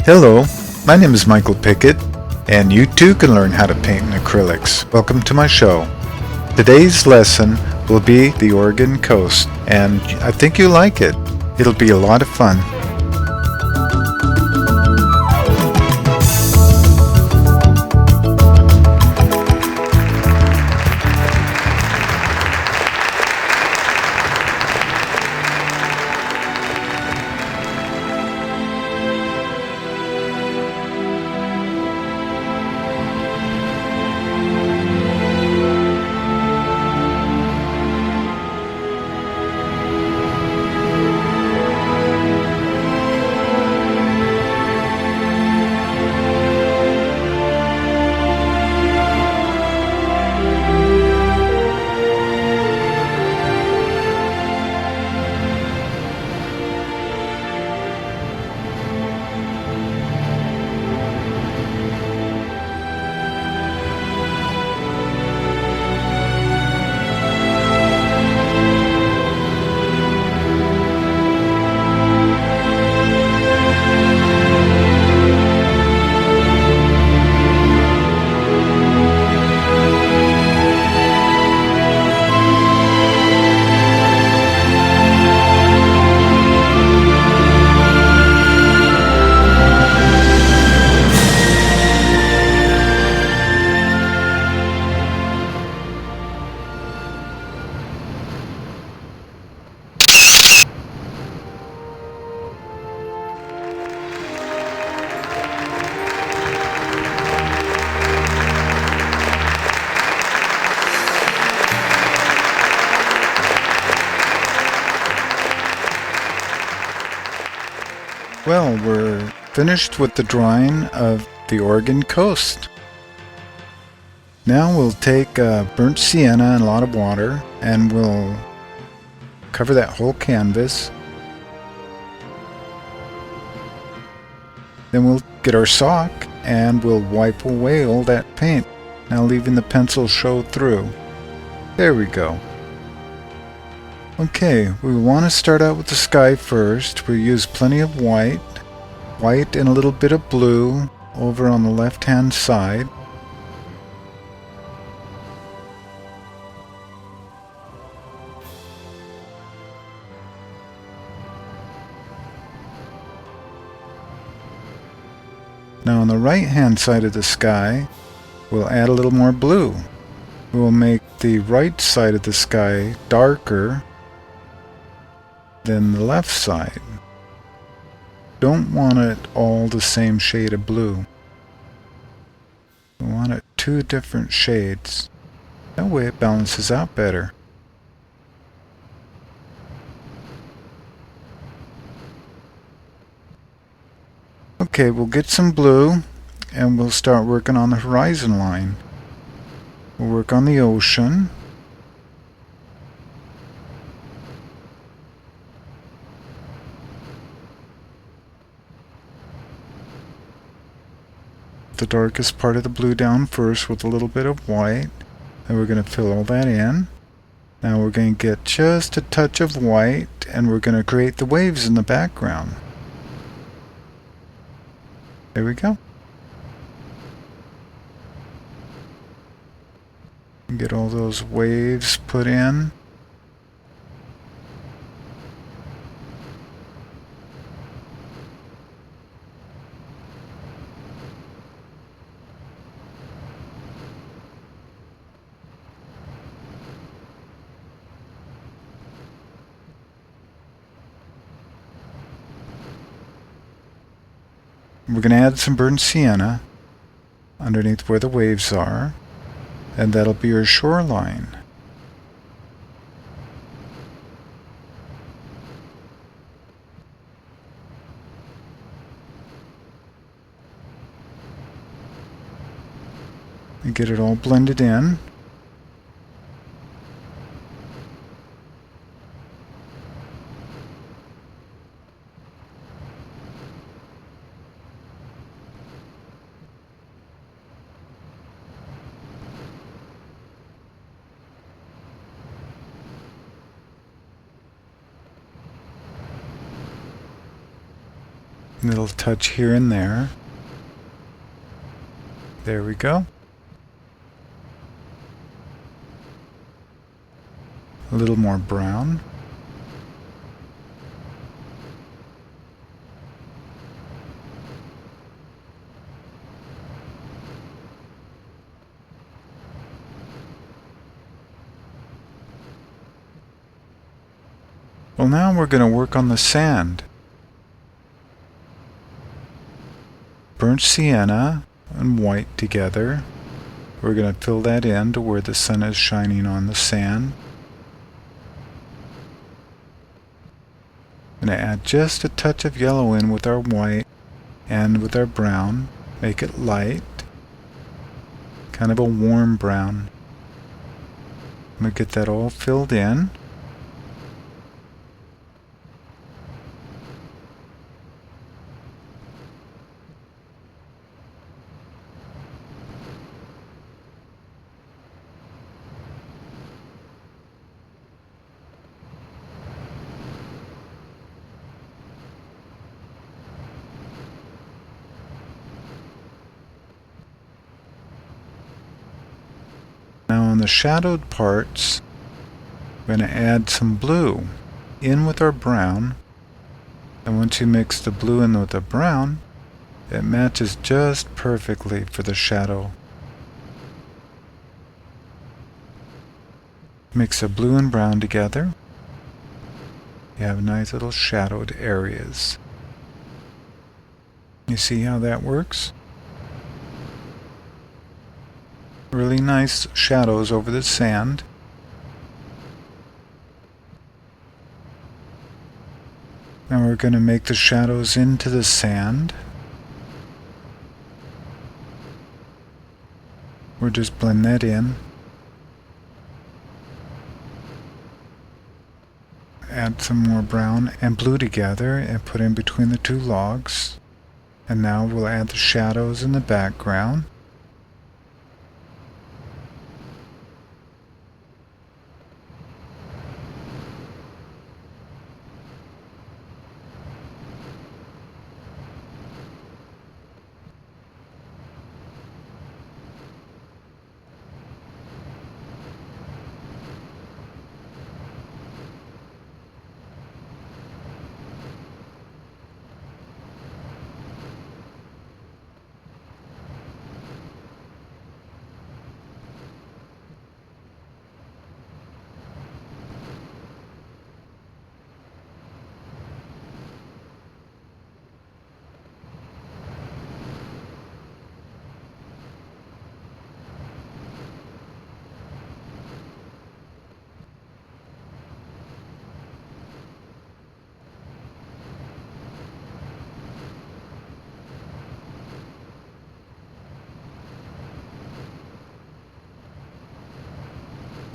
Hello, my name is Michael Pickett, and you too can learn how to paint in acrylics. Welcome to my show. Today's lesson will be the Oregon coast, and I think you'll like it. It'll be a lot of fun. Well, we're finished with the drawing of the Oregon coast. Now we'll take burnt sienna and a lot of water, and we'll cover that whole canvas. Then we'll get our sock and we'll wipe away all that paint, now leaving the pencil show through. There we go. Okay, we want to start out with the sky first. We use plenty of white and a little bit of blue over on the left hand side. Now on the right hand side of the sky, we'll add a little more blue. We'll make the right side of the sky darker than the left side. Don't want it all the same shade of blue. We want it two different shades. That way it balances out better. Okay, we'll get some blue and we'll start working on the horizon line. We'll work on the ocean. The darkest part of the blue down first with a little bit of white, and we're going to fill all that in. Now we're going to get just a touch of white and we're going to create the waves in the background. There we go. Get all those waves put in. We're going to add some burnt sienna underneath where the waves are, and that'll be your shoreline. And get it all blended in. A little touch here and there. There we go. A little more brown. Well, now we're going to work on the sand. Burnt sienna and white together. We're going to fill that in to where the sun is shining on the sand. I'm going to add just a touch of yellow in with our white and with our brown. Make it light. Kind of a warm brown. I'm going to get that all filled in. Now on the shadowed parts, we're going to add some blue in with our brown. And once you mix the blue in with the brown, it matches just perfectly for the shadow. Mix the blue and brown together. You have nice little shadowed areas. You see how that works? Really nice shadows over the sand. Now we're going to make the shadows into the sand. We'll just blend that in. Add some more brown and blue together and put in between the two logs. And now we'll add the shadows in the background.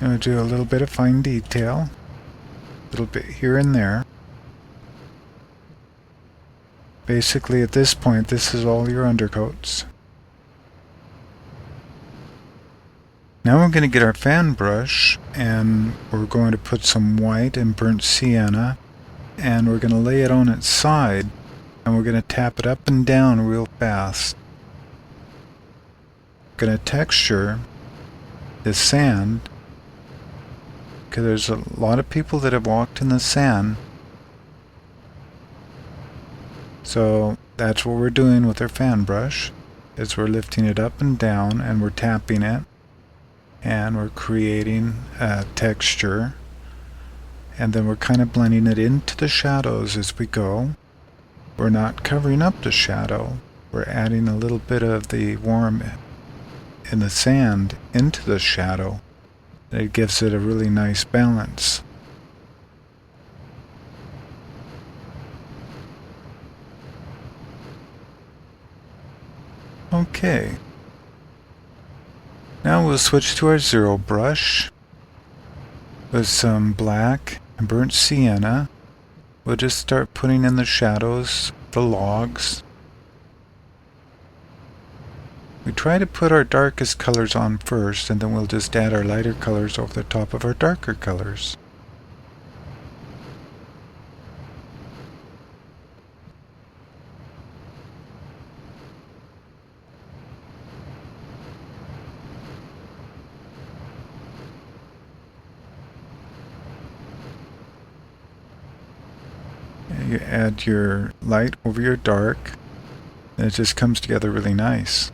I'm going to do a little bit of fine detail, a little bit here and there. Basically at this point, this is all your undercoats. Now we're going to get our fan brush and we're going to put some white and burnt sienna and we're going to lay it on its side and we're going to tap it up and down real fast. Going to texture the sand because there's a lot of people that have walked in the sand. So that's what we're doing with our fan brush, is we're lifting it up and down and we're tapping it and we're creating a texture, and then we're kind of blending it into the shadows as we go. We're not covering up the shadow, we're adding a little bit of the warm in the sand into the shadow. It gives it a really nice balance. Okay. Now we'll switch to our zero brush with some black and burnt sienna. We'll just start putting in the shadows, the logs. We try to put our darkest colors on first, and then we'll just add our lighter colors over the top of our darker colors. you add your light over your dark, and it just comes together really nice.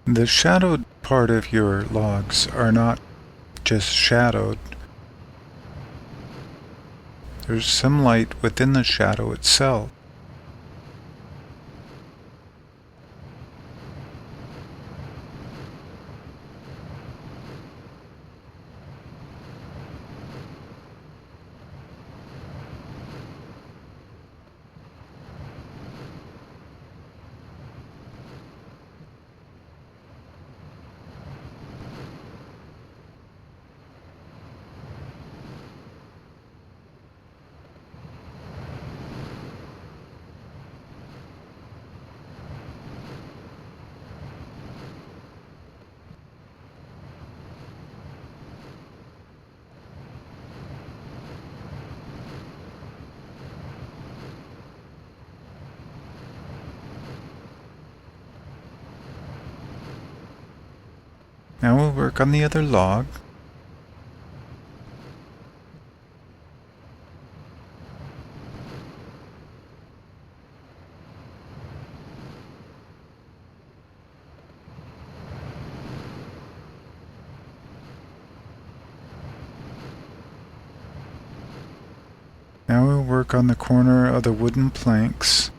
The shadowed part of your logs are not just shadowed. There's some light within the shadow itself. Now we'll work on the other log. Now we'll work on the corner of the wooden planks.